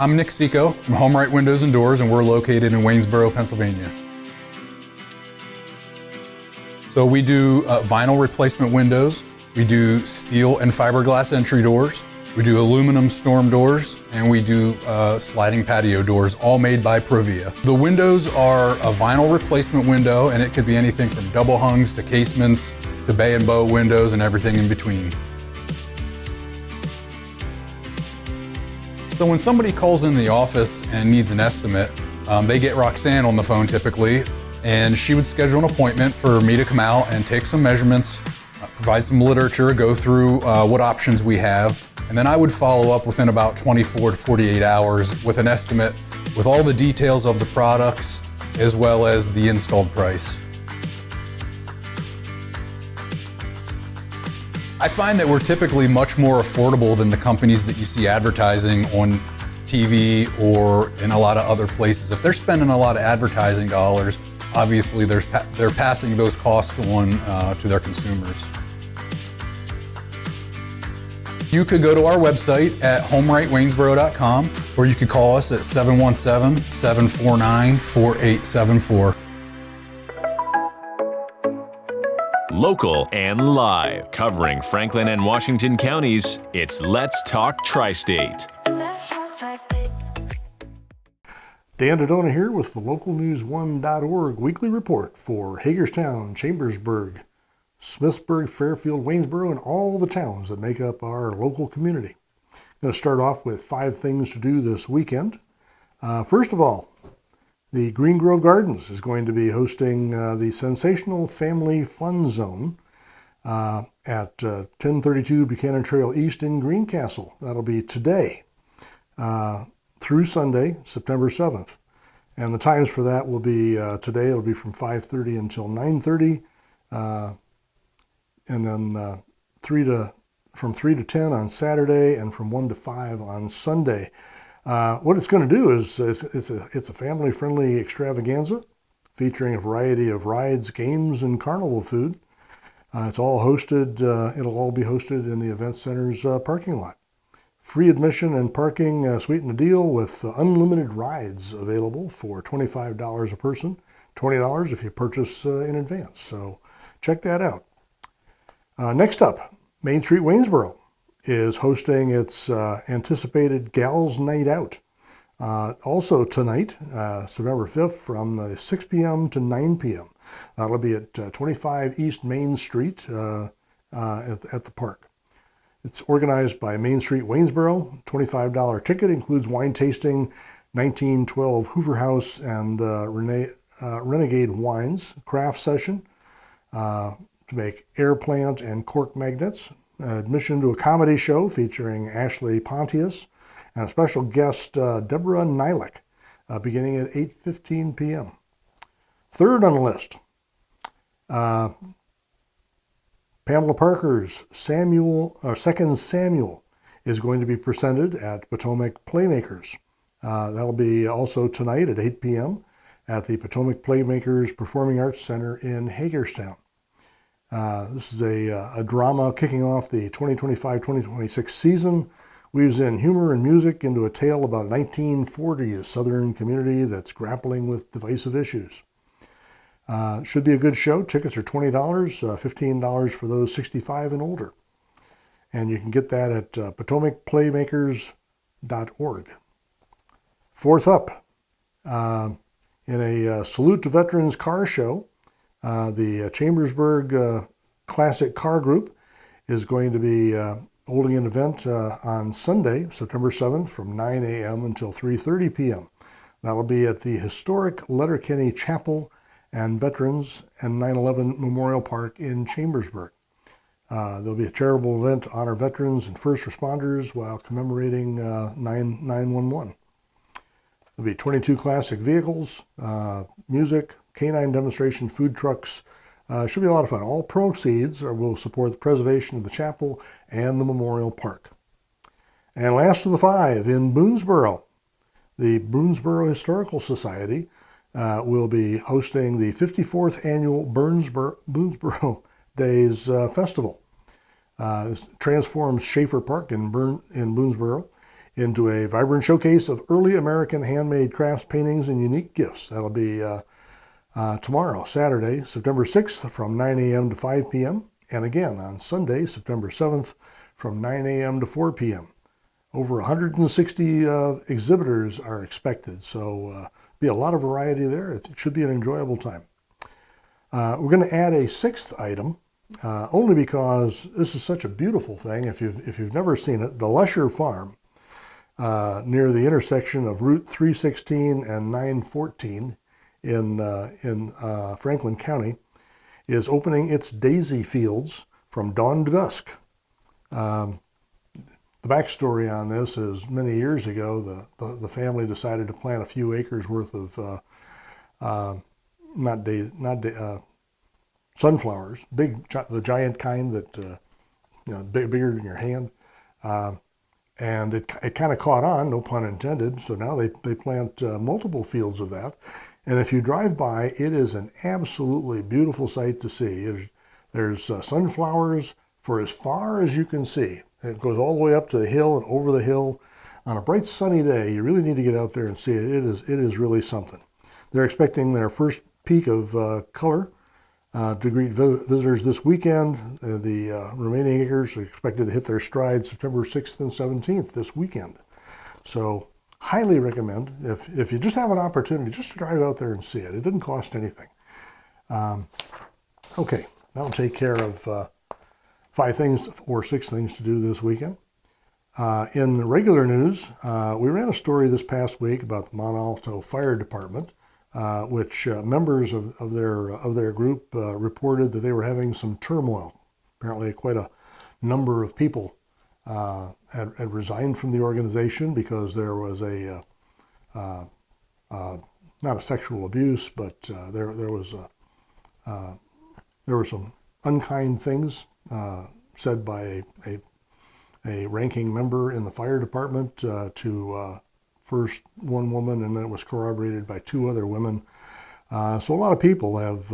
I'm Nick Seco from Home Right Windows and Doors, and we're located in Waynesboro, Pennsylvania. So we do vinyl replacement windows, we do steel and fiberglass entry doors, we do aluminum storm doors, and we do sliding patio doors, all made by Provia. The windows are a vinyl replacement window, and it could be anything from double hungs to casements to bay and bow windows and everything in between. So when somebody calls in the office and needs an estimate, they get Roxanne on the phone typically, and she would schedule an appointment for me to come out and take some measurements, provide some literature, go through what options we have, and then I would follow up within about 24 to 48 hours with an estimate with all the details of the products as well as the installed price. I find that we're typically much more affordable than the companies that you see advertising on TV or in a lot of other places. If they're spending a lot of advertising dollars, obviously they're passing those costs on to their consumers. You could go to our website at homerightwaynesboro.com, or you could call us at 717-749-4874. Local and live, covering Franklin and Washington counties, it's Let's Talk TriState. Dan Dedona here with the localnews1.org weekly report for Hagerstown, Chambersburg, Smithsburg, Fairfield, Waynesboro, and all the towns that make up our local community. I'm going to start off with 5 things to do this weekend. First of all, the Green Grove Gardens is going to be hosting the Sensational Family Fun Zone at 1032 Buchanan Trail East in Greencastle. That'll be today through Sunday, September 7th. And the times for that will be today, it'll be from 5:30 until 9:30, and then from 3 to 10 on Saturday, and from 1 to 5 on Sunday. What it's going to do is it's a family-friendly extravaganza featuring a variety of rides, games, and carnival food. It's all hosted. It'll all be hosted in the event center's parking lot. Free admission and parking sweeten the deal with unlimited rides available for $25 a person, $20 if you purchase in advance. So check that out. Next up, Main Street Waynesboro is hosting its anticipated Gals Night Out. Also tonight, September 5th, from 6 p.m. to 9 p.m. That'll be at 25 East Main Street at the park. It's organized by Main Street Waynesboro. $25 ticket includes wine tasting, 1912 Hoover House and Renegade Wines, craft session to make air plant and cork magnets, admission to a comedy show featuring Ashley Pontius and a special guest, Deborah Nylick, beginning at 8:15 p.m. Third on the list, Pamela Parker's Second Samuel is going to be presented at Potomac Playmakers. That'll be also tonight at 8 p.m. at the Potomac Playmakers Performing Arts Center in Hagerstown. This is a drama kicking off the 2025-2026 season, weaves in humor and music into a tale about a 1940s Southern community that's grappling with divisive issues. Should be a good show. Tickets are $20, $15 for those 65 and older. And you can get that at potomacplaymakers.org. Fourth up, in a salute to veterans car show, the Chambersburg Classic Car Group is going to be holding an event on Sunday, September 7th, from 9 a.m. until 3:30 p.m. That'll be at the historic Letterkenny Chapel and Veterans and 9/11 Memorial Park in Chambersburg. There'll be a charitable event to honor veterans and first responders while commemorating 9/11. There'll be 22 classic vehicles, music, canine demonstration, food trucks. Should be a lot of fun. All proceeds will support the preservation of the chapel and the memorial park. And last of the 5, in Boonesboro, the Boonesboro Historical Society will be hosting the 54th annual Boonesboro Days Festival. This transforms Schaefer Park in Boonesboro into a vibrant showcase of early American handmade crafts, paintings, and unique gifts. That'll be tomorrow, Saturday, September 6th from 9 a.m. to 5 p.m. and again on Sunday, September 7th from 9 a.m. to 4 p.m. Over 160 exhibitors are expected, so be a lot of variety there. It should be an enjoyable time. We're going to add a sixth item, only because this is such a beautiful thing. If you've never seen it, the Lesher Farm near the intersection of Route 316 and 914 in Franklin County is opening its daisy fields from dawn to dusk. The backstory on this is many years ago, the family decided to plant a few acres worth of sunflowers, the giant kind that bigger than your hand, and it kind of caught on, no pun intended. So now they plant multiple fields of that, and if you drive by, it is an absolutely beautiful sight to see. There's sunflowers for as far as you can see. It goes all the way up to the hill and over the hill. On a bright sunny day, you really need to get out there and see it. It is really something. They're expecting their first peak of color to greet visitors this weekend. The remaining acres are expected to hit their stride September 6th and 17th this weekend. So highly recommend, if you just have an opportunity, just to drive out there and see it. It didn't cost anything. Okay, that'll take care of 5 things or 6 things to do this weekend. In the regular news, we ran a story this past week about the Mont Alto Fire Department, which members of their group reported that they were having some turmoil. Apparently, quite a number of people had resigned from the organization because there was not a sexual abuse, but there were some unkind things said by a ranking member in the fire department to first one woman, and then it was corroborated by 2 other women. So a lot of people have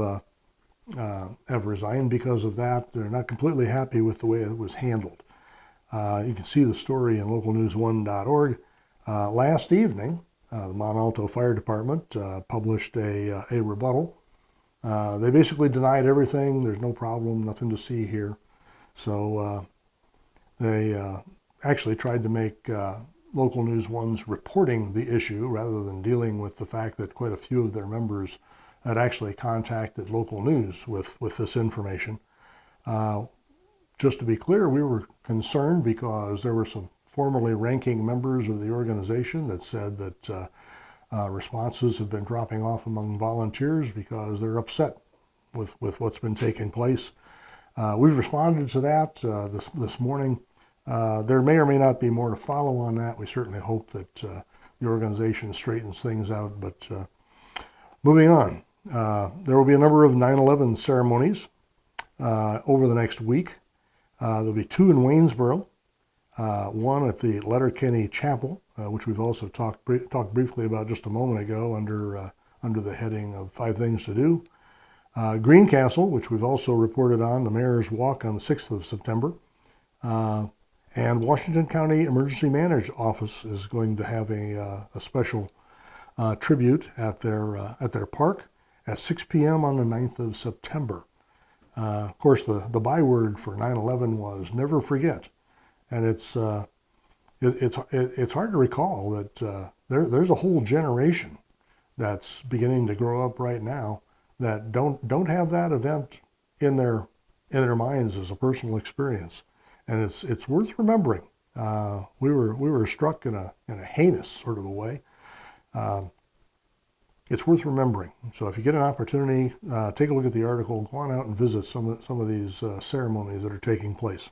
resigned because of that. They're not completely happy with the way it was handled. You can see the story in localnews1.org. Last evening, the Mont Alto Fire Department published a rebuttal. They basically denied everything. There's no problem, nothing to see here. So they actually tried to make Local News 1's reporting the issue rather than dealing with the fact that quite a few of their members had actually contacted local news with this information. Just to be clear, we were concerned because there were some formerly ranking members of the organization that said that responses have been dropping off among volunteers because they're upset with what's been taking place. We've responded to that this morning. There may or may not be more to follow on that. We certainly hope that the organization straightens things out. But moving on, there will be a number of 9/11 ceremonies over the next week. There'll be 2 in Waynesboro, one at the Letterkenny Chapel, which we've also talked briefly about just a moment ago under the heading of 5 Things to Do. Greencastle, which we've also reported on, the Mayor's Walk on the 6th of September. And Washington County Emergency Management Office is going to have a special tribute at their park at 6 p.m. on the 9th of September. Of course, the byword for 9/11 was never forget, and it's hard to recall that there's a whole generation that's beginning to grow up right now that don't have that event in their minds as a personal experience, and it's worth remembering. We were struck in a heinous sort of a way. It's worth remembering. So if you get an opportunity, take a look at the article, go on out and visit some of these ceremonies that are taking place.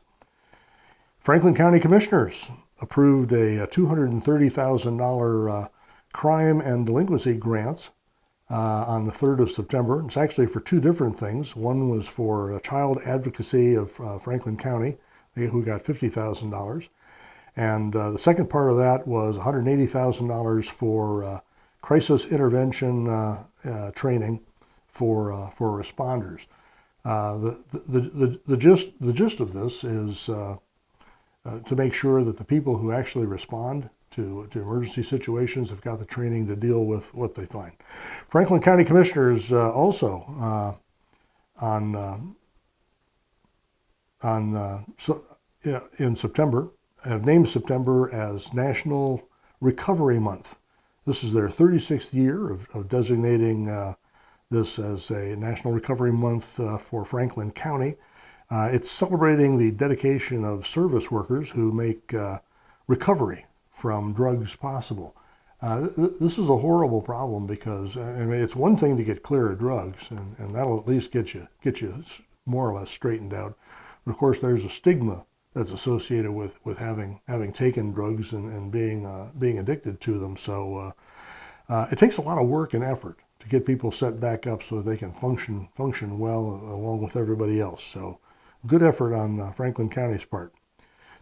Franklin County Commissioners approved a $230,000 crime and delinquency grants on the 3rd of September. It's actually for 2 different things. One was for child advocacy of Franklin County, who got $50,000. And the second part of that was $180,000 for crisis intervention training for responders. The gist of this is to make sure that the people who actually respond to emergency situations. They've got the training to deal with what they find. Franklin County Commissioners also in September have named September as National Recovery Month. This is their 36th year of designating this as a National Recovery Month for Franklin County. It's celebrating the dedication of service workers who make recovery from drugs possible. This is a horrible problem because it's one thing to get clear of drugs, and that'll at least get you more or less straightened out. But of course, there's a stigma that's associated with having taken drugs and being addicted to them. So it takes a lot of work and effort to get people set back up so that they can function well along with everybody else. So good effort on Franklin County's part.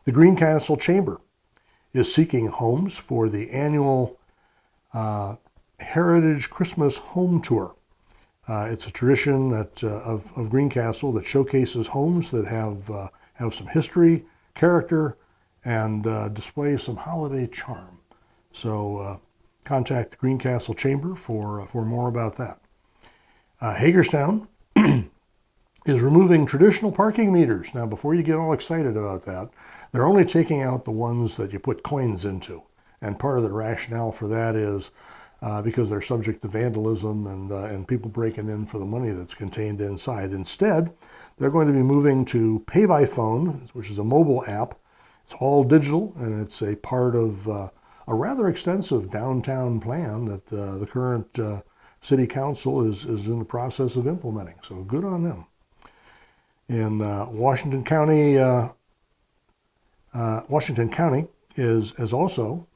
The Greencastle Chamber is seeking homes for the annual Heritage Christmas Home Tour. It's a tradition that of Greencastle that showcases homes that have some history, character, and display some holiday charm. So contact the Greencastle Chamber for more about that. Hagerstown is removing traditional parking meters. Now, before you get all excited about that, they're only taking out the ones that you put coins into. And part of the rationale for that is because they're subject to vandalism and people breaking in for the money that's contained inside. Instead, they're going to be moving to Pay by Phone, which is a mobile app. It's all digital, and it's a part of a rather extensive downtown plan that the current city council is in the process of implementing. So good on them. In Washington County is also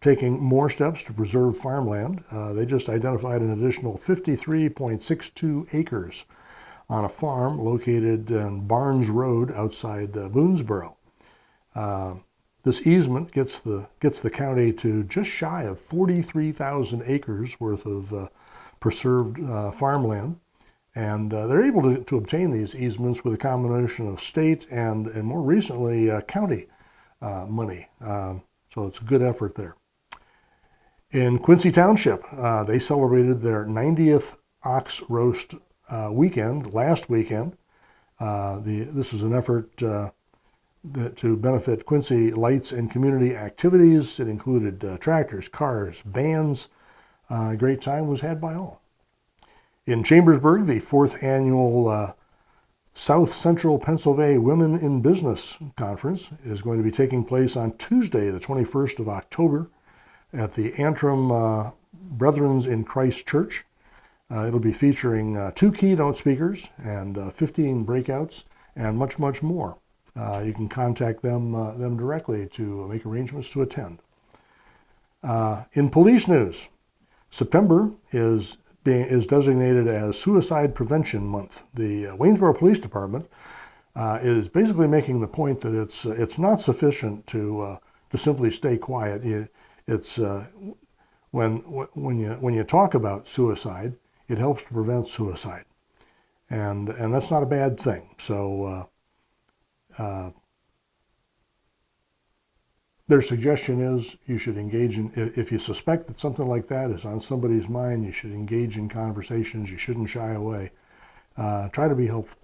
taking more steps to preserve farmland. They just identified an additional 53.62 acres on a farm located in Barnes Road outside Boonesboro. This easement gets the county to just shy of 43,000 acres worth of preserved farmland. And they're able to obtain these easements with a combination of state and more recently county money. So it's a good effort there. In Quincy Township, they celebrated their 90th ox roast weekend last weekend. This is an effort to benefit Quincy lights and community activities. It included tractors, cars, bands. A great time was had by all. In Chambersburg, the 4th annual South Central Pennsylvania Women in Business Conference is going to be taking place on Tuesday, the 21st of October at the Antrim Brethren in Christ Church. It'll be featuring 2 keynote speakers and 15 breakouts and much, much more. You can contact them directly to make arrangements to attend. In police news, September is designated as Suicide Prevention Month. The Waynesboro Police Department is basically making the point that it's not sufficient to simply stay quiet. It's when you talk about suicide, it helps to prevent suicide, and that's not a bad thing. So their suggestion is you should engage in, if you suspect that something like that is on somebody's mind, you should engage in conversations. You shouldn't shy away. Try to be helpful.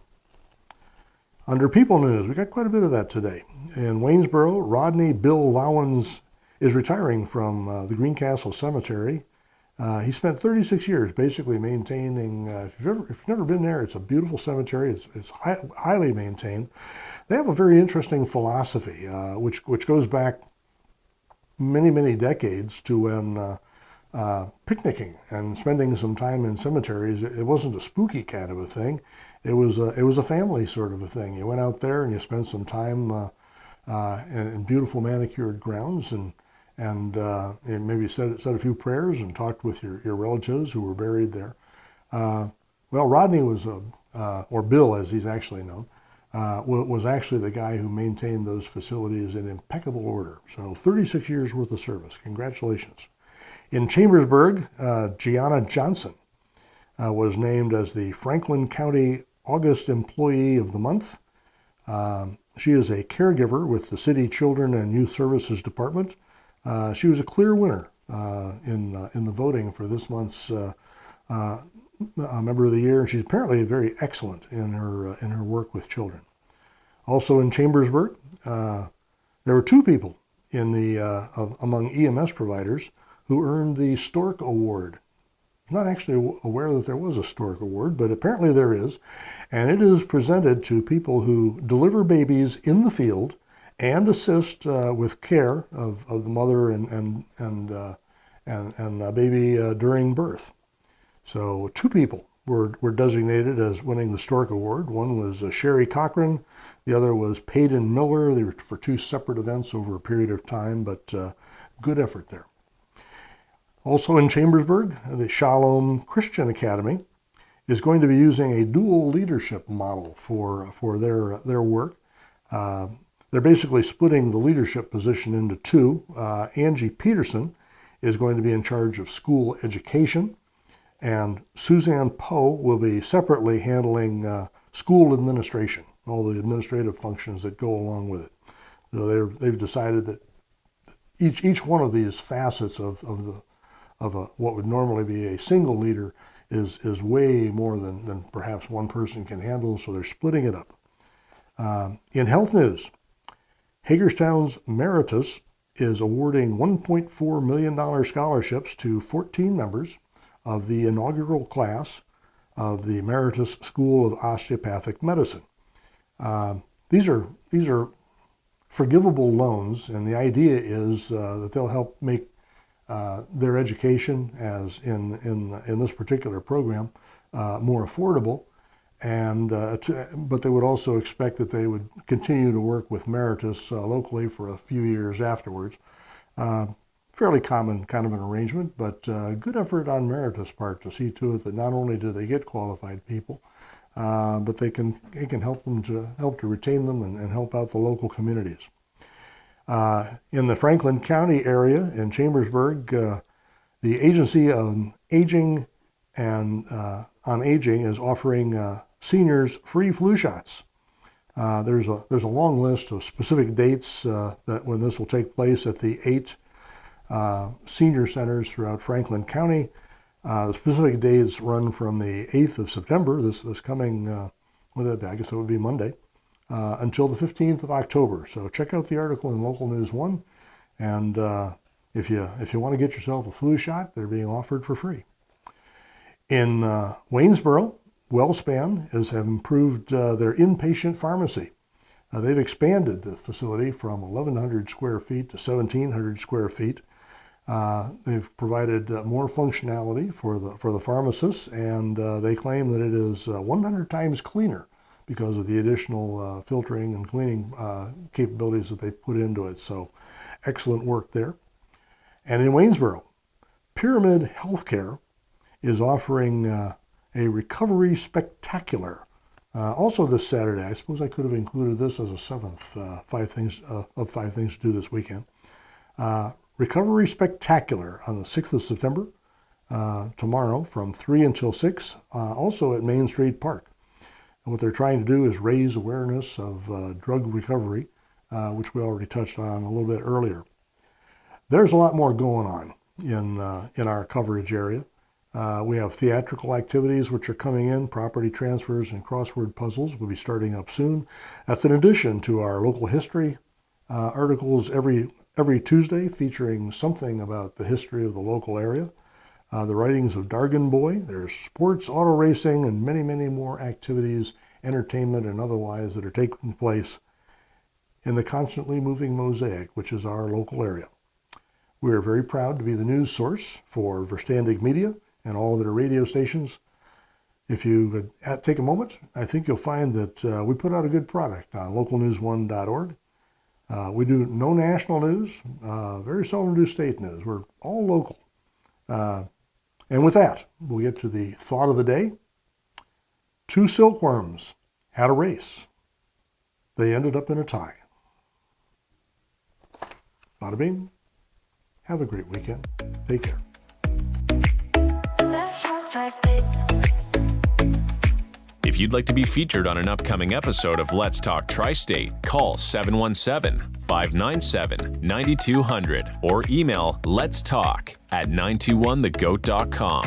Under people news, we got quite a bit of that today. In Waynesboro, Rodney Bill Lowens is retiring from the Greencastle Cemetery. He spent 36 years basically maintaining, if you've never been there, it's a beautiful cemetery. It's highly maintained. They have a very interesting philosophy, which goes back many, many decades to when picnicking and spending some time in cemeteries, it wasn't a spooky kind of a thing. It was a family sort of a thing. You went out there and you spent some time in beautiful manicured grounds and maybe said a few prayers and talked with your relatives who were buried there. Well, Rodney was, or Bill as he's actually known, was actually the guy who maintained those facilities in impeccable order. So 36 years worth of service. Congratulations. In Chambersburg, Gianna Johnson was named as the Franklin County August Employee of the Month. She is a caregiver with the City Children and Youth Services Department. She was a clear winner in the voting for this month's Member of the Year, and she's apparently very excellent in her work with children. Also in Chambersburg, there were two people in among EMS providers who earned the Stork Award. I'm not actually aware that there was a Stork Award, but apparently there is, and it is presented to people who deliver babies in the field and assist with care of the mother and baby during birth. So two people were designated as winning the Stork Award. One was Sherry Cochran, the other was Payden Miller. They were for two separate events over a period of time, but good effort there. Also in Chambersburg, the Shalom Christian Academy is going to be using a dual leadership model for their work. They're basically splitting the leadership position into two. Angie Peterson is going to be in charge of school education, and Suzanne Poe will be separately handling school administration, all the administrative functions that go along with it. So they've decided that each one of these facets of what would normally be a single leader is way more than perhaps one person can handle, so they're splitting it up. In health news, Hagerstown's Meritus is awarding $1.4 million scholarships to 14 members of the inaugural class of the Emeritus School of Osteopathic Medicine. These are forgivable loans, and the idea is that they'll help make their education, as in this particular program, more affordable. But they would also expect that they would continue to work with Meritus locally for a few years afterwards. Fairly common kind of an arrangement, but good effort on Meritus' part to see to it that not only do they get qualified people, but it can help to retain them and help out the local communities. In the Franklin County area in Chambersburg, the Agency on Aging is offering seniors free flu shots. There's a long list of specific dates that when this will take place at the 8 senior centers throughout Franklin County. The specific dates run from the 8th of September, this coming, I guess it would be Monday, until the 15th of October. So check out the article in Local News 1, and if you want to get yourself a flu shot, they're being offered for free. In Waynesboro, WellSpan have improved their inpatient pharmacy. They've expanded the facility from 1,100 square feet to 1,700 square feet. They've provided more functionality for the pharmacists, and they claim that it is 100 times cleaner because of the additional filtering and cleaning capabilities that they put into it. So excellent work there. And in Waynesboro, Pyramid Healthcare is offering a recovery spectacular. Also this Saturday. I suppose I could have included this as a seventh five things to do this weekend. Recovery Spectacular on the 6th of September, tomorrow from 3 until 6, also at Main Street Park. And what they're trying to do is raise awareness of drug recovery, which we already touched on a little bit earlier. There's a lot more going on in our coverage area. We have theatrical activities which are coming in. Property transfers and crossword puzzles will be starting up soon. That's in addition to our local history articles every Tuesday featuring something about the history of the local area. The writings of Dargan Boy. There's sports, auto racing, and many, many more activities, entertainment and otherwise, that are taking place in the constantly moving mosaic, which is our local area. We are very proud to be the news source for Verstandig Media and all their radio stations. If you take a moment, I think you'll find that we put out a good product on localnews1.org. We do no national news, very seldom do state news. We're all local. And with that, we'll get to the thought of the day. 2 silkworms had a race. They ended up in a tie. Bada bing. Have a great weekend. Take care. If you'd like to be featured on an upcoming episode of Let's Talk Tri-State, call 717-597-9200 or email letstalk@921thegoat.com.